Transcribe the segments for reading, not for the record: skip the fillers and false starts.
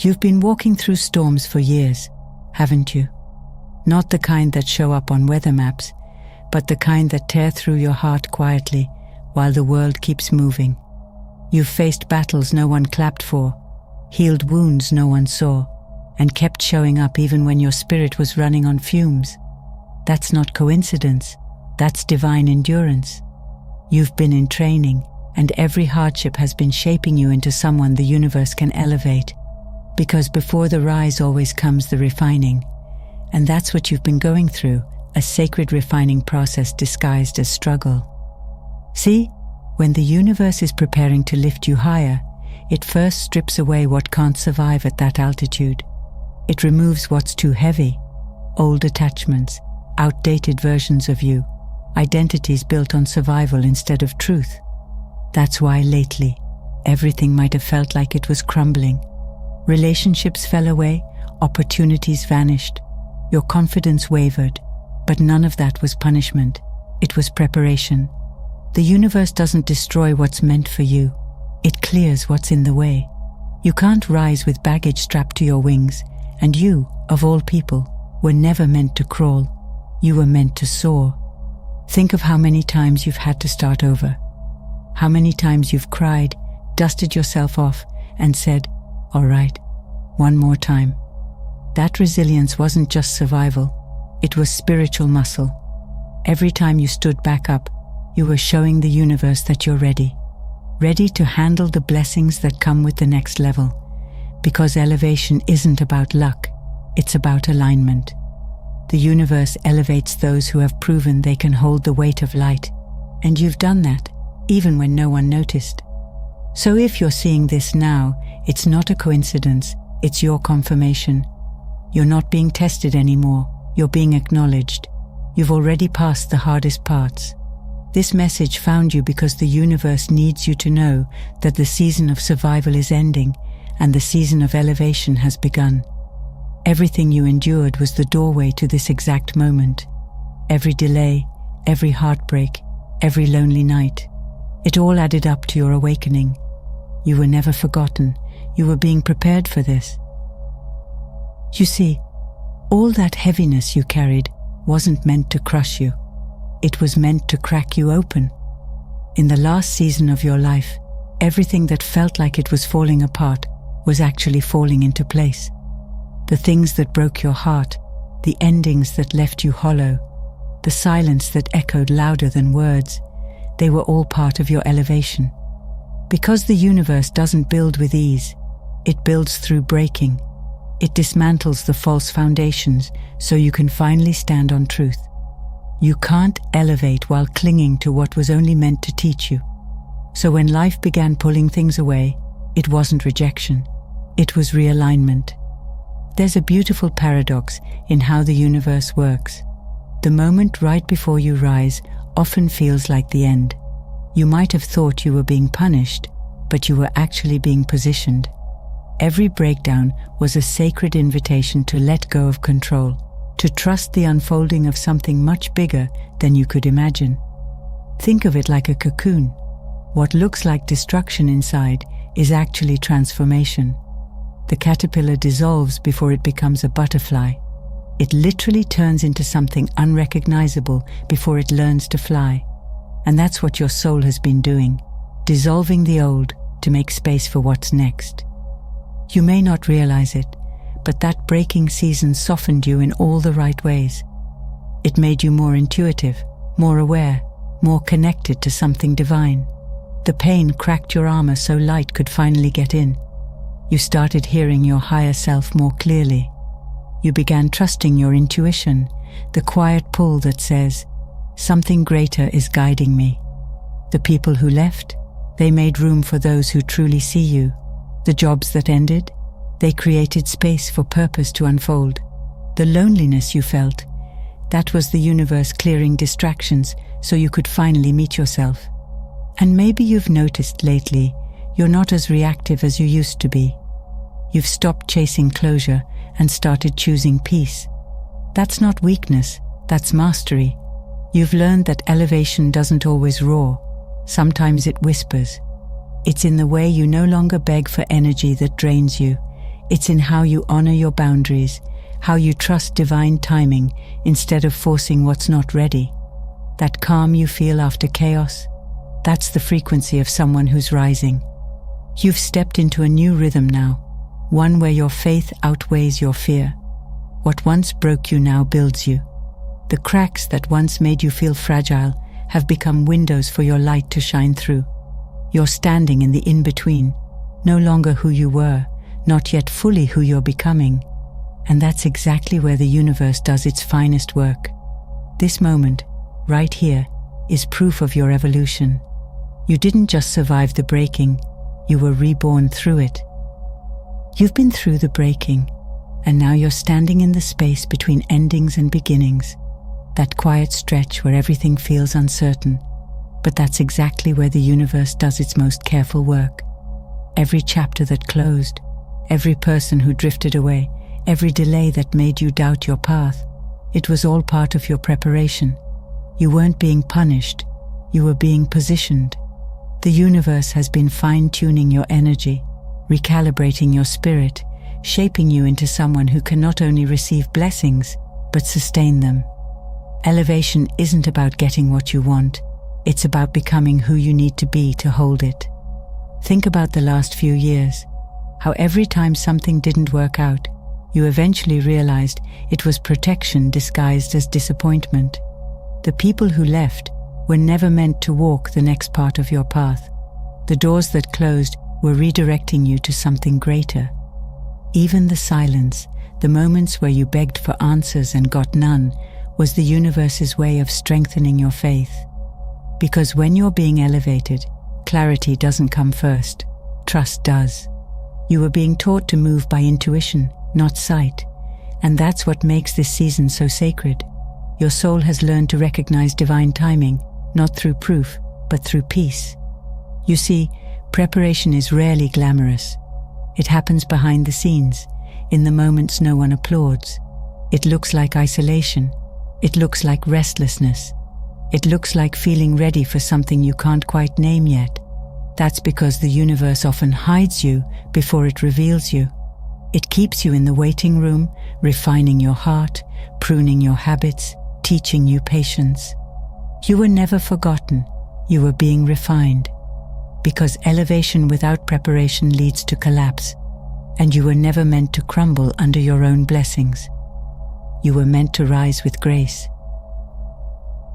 You've been walking through storms for years, haven't you? Not the kind that show up on weather maps, but the kind that tear through your heart quietly while the world keeps moving. You've faced battles no one clapped for, healed wounds no one saw, and kept showing up even when your spirit was running on fumes. That's not coincidence, that's divine endurance. You've been in training, and every hardship has been shaping you into someone the universe can elevate. Because before the rise always comes the refining. And that's what you've been going through, a sacred refining process disguised as struggle. See, when the universe is preparing to lift you higher, it first strips away what can't survive at that altitude. It removes what's too heavy, old attachments, outdated versions of you, identities built on survival instead of truth. That's why lately, everything might have felt like it was crumbling. Relationships fell away, opportunities vanished, your confidence wavered, but none of that was punishment. It was preparation. The universe doesn't destroy what's meant for you. It clears what's in the way. You can't rise with baggage strapped to your wings, and you, of all people, were never meant to crawl. You were meant to soar. Think of how many times you've had to start over. How many times you've cried, dusted yourself off, and said, "All right, one more time." That resilience wasn't just survival, it was spiritual muscle. Every time you stood back up, you were showing the universe that you're ready. Ready to handle the blessings that come with the next level. Because elevation isn't about luck, it's about alignment. The universe elevates those who have proven they can hold the weight of light. And you've done that, even when no one noticed. So if you're seeing this now, it's not a coincidence, it's your confirmation. You're not being tested anymore, you're being acknowledged. You've already passed the hardest parts. This message found you because the universe needs you to know that the season of survival is ending and the season of elevation has begun. Everything you endured was the doorway to this exact moment. Every delay, every heartbreak, every lonely night. It all added up to your awakening. You were never forgotten. You were being prepared for this. You see, all that heaviness you carried wasn't meant to crush you. It was meant to crack you open. In the last season of your life, everything that felt like it was falling apart was actually falling into place. The things that broke your heart, the endings that left you hollow, the silence that echoed louder than words, they were all part of your elevation. Because the universe doesn't build with ease, it builds through breaking. It dismantles the false foundations so you can finally stand on truth. You can't elevate while clinging to what was only meant to teach you. So when life began pulling things away, it wasn't rejection, it was realignment. There's a beautiful paradox in how the universe works. The moment right before you rise often feels like the end. You might have thought you were being punished, but you were actually being positioned. Every breakdown was a sacred invitation to let go of control, to trust the unfolding of something much bigger than you could imagine. Think of it like a cocoon. What looks like destruction inside is actually transformation. The caterpillar dissolves before it becomes a butterfly. It literally turns into something unrecognizable before it learns to fly. And that's what your soul has been doing, dissolving the old to make space for what's next. You may not realize it, but that breaking season softened you in all the right ways. It made you more intuitive, more aware, more connected to something divine. The pain cracked your armor so light could finally get in. You started hearing your higher self more clearly. You began trusting your intuition, the quiet pull that says, "Something greater is guiding me." The people who left, they made room for those who truly see you. The jobs that ended, they created space for purpose to unfold. The loneliness you felt, that was the universe clearing distractions so you could finally meet yourself. And maybe you've noticed lately, you're not as reactive as you used to be. You've stopped chasing closure and started choosing peace. That's not weakness, that's mastery. You've learned that elevation doesn't always roar. Sometimes it whispers. It's in the way you no longer beg for energy that drains you. It's in how you honor your boundaries, how you trust divine timing instead of forcing what's not ready. That calm you feel after chaos, that's the frequency of someone who's rising. You've stepped into a new rhythm now, one where your faith outweighs your fear. What once broke you now builds you. The cracks that once made you feel fragile have become windows for your light to shine through. You're standing in the in-between, no longer who you were, not yet fully who you're becoming. And that's exactly where the universe does its finest work. This moment, right here, is proof of your evolution. You didn't just survive the breaking, you were reborn through it. You've been through the breaking, and now you're standing in the space between endings and beginnings. That quiet stretch where everything feels uncertain, but that's exactly where the universe does its most careful work. Every chapter that closed, every person who drifted away, every delay that made you doubt your path, it was all part of your preparation. You weren't being punished, you were being positioned. The universe has been fine-tuning your energy, recalibrating your spirit, shaping you into someone who can not only receive blessings, but sustain them. Elevation isn't about getting what you want, it's about becoming who you need to be to hold it. Think about the last few years, how every time something didn't work out, you eventually realized it was protection disguised as disappointment. The people who left were never meant to walk the next part of your path. The doors that closed were redirecting you to something greater. Even the silence, the moments where you begged for answers and got none, was the universe's way of strengthening your faith. Because when you're being elevated, clarity doesn't come first, trust does. You were being taught to move by intuition, not sight, and that's what makes this season so sacred. Your soul has learned to recognize divine timing, not through proof, but through peace. You see, preparation is rarely glamorous. It happens behind the scenes, in the moments no one applauds. It looks like isolation. It looks like restlessness. It looks like feeling ready for something you can't quite name yet. That's because the universe often hides you before it reveals you. It keeps you in the waiting room, refining your heart, pruning your habits, teaching you patience. You were never forgotten. You were being refined. Because elevation without preparation leads to collapse, and you were never meant to crumble under your own blessings. You were meant to rise with grace.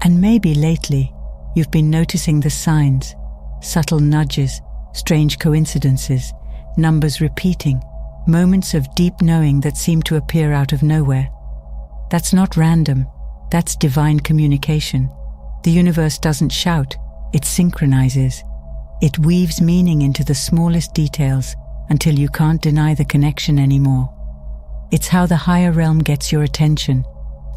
And maybe lately, you've been noticing the signs, subtle nudges, strange coincidences, numbers repeating, moments of deep knowing that seem to appear out of nowhere. That's not random, that's divine communication. The universe doesn't shout, it synchronizes. It weaves meaning into the smallest details until you can't deny the connection anymore. It's how the higher realm gets your attention,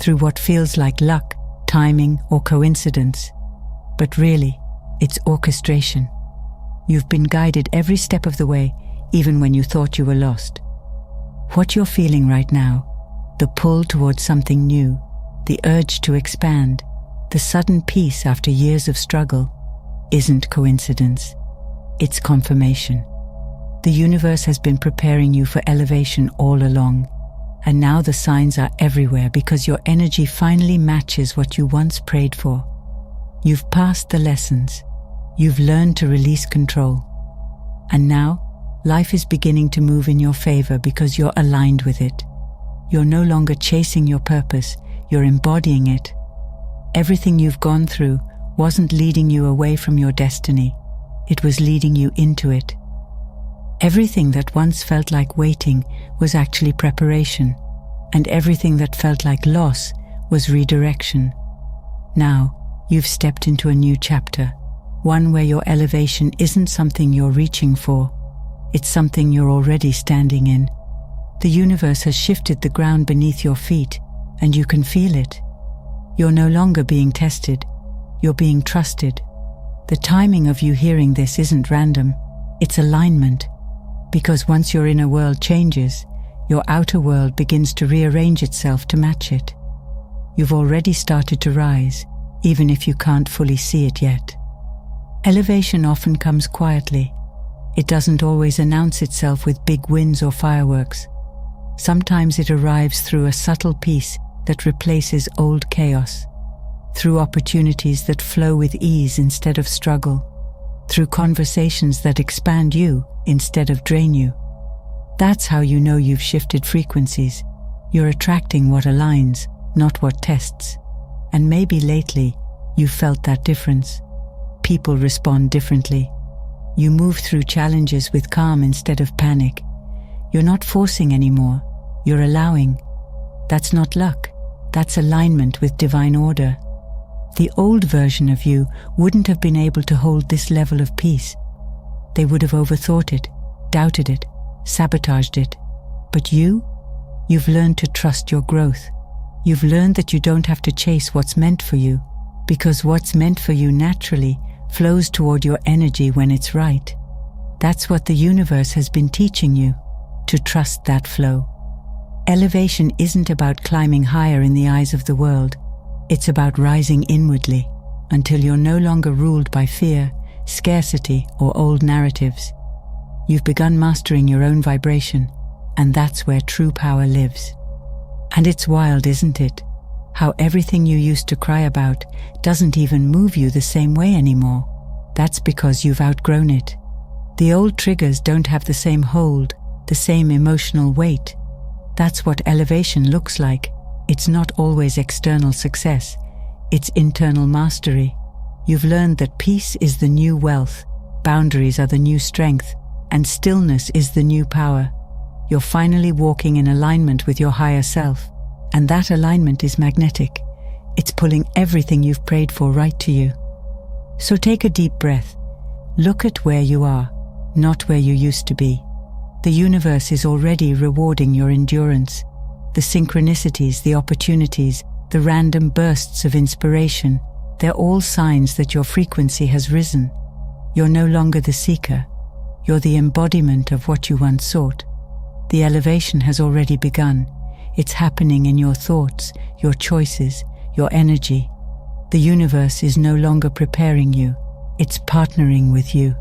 through what feels like luck, timing, or coincidence. But really, it's orchestration. You've been guided every step of the way, even when you thought you were lost. What you're feeling right now, the pull towards something new, the urge to expand, the sudden peace after years of struggle, isn't coincidence. It's confirmation. The universe has been preparing you for elevation all along, and now the signs are everywhere because your energy finally matches what you once prayed for. You've passed the lessons. You've learned to release control. And now, life is beginning to move in your favor because you're aligned with it. You're no longer chasing your purpose, you're embodying it. Everything you've gone through wasn't leading you away from your destiny, it was leading you into it. Everything that once felt like waiting was actually preparation, and everything that felt like loss was redirection. Now, you've stepped into a new chapter, one where your elevation isn't something you're reaching for, it's something you're already standing in. The universe has shifted the ground beneath your feet, and you can feel it. You're no longer being tested, you're being trusted. The timing of you hearing this isn't random, it's alignment. Because once your inner world changes, your outer world begins to rearrange itself to match it. You've already started to rise, even if you can't fully see it yet. Elevation often comes quietly. It doesn't always announce itself with big wins or fireworks. Sometimes it arrives through a subtle peace that replaces old chaos, through opportunities that flow with ease instead of struggle, through conversations that expand you instead of drain you. That's how you know you've shifted frequencies. You're attracting what aligns, not what tests. And maybe lately, you've felt that difference. People respond differently. You move through challenges with calm instead of panic. You're not forcing anymore. You're allowing. That's not luck. That's alignment with divine order. The old version of you wouldn't have been able to hold this level of peace. They would have overthought it, doubted it, sabotaged it. But you've learned to trust your growth. You've learned that you don't have to chase what's meant for you, because what's meant for you naturally flows toward your energy when it's right. That's what the universe has been teaching you, to trust that flow. Elevation isn't about climbing higher in the eyes of the world. It's about rising inwardly until you're no longer ruled by fear, scarcity, or old narratives. You've begun mastering your own vibration, and that's where true power lives. And it's wild, isn't it? How everything you used to cry about doesn't even move you the same way anymore. That's because you've outgrown it. The old triggers don't have the same hold, the same emotional weight. That's what elevation looks like. It's not always external success. It's internal mastery. You've learned that peace is the new wealth, boundaries are the new strength, and stillness is the new power. You're finally walking in alignment with your higher self, and that alignment is magnetic. It's pulling everything you've prayed for right to you. So take a deep breath. Look at where you are, not where you used to be. The universe is already rewarding your endurance. The synchronicities, the opportunities, the random bursts of inspiration, they're all signs that your frequency has risen. You're no longer the seeker. You're the embodiment of what you once sought. The elevation has already begun. It's happening in your thoughts, your choices, your energy. The universe is no longer preparing you. It's partnering with you.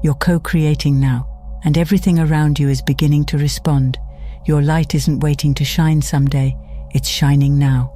You're co-creating now, and everything around you is beginning to respond. Your light isn't waiting to shine someday. It's shining now.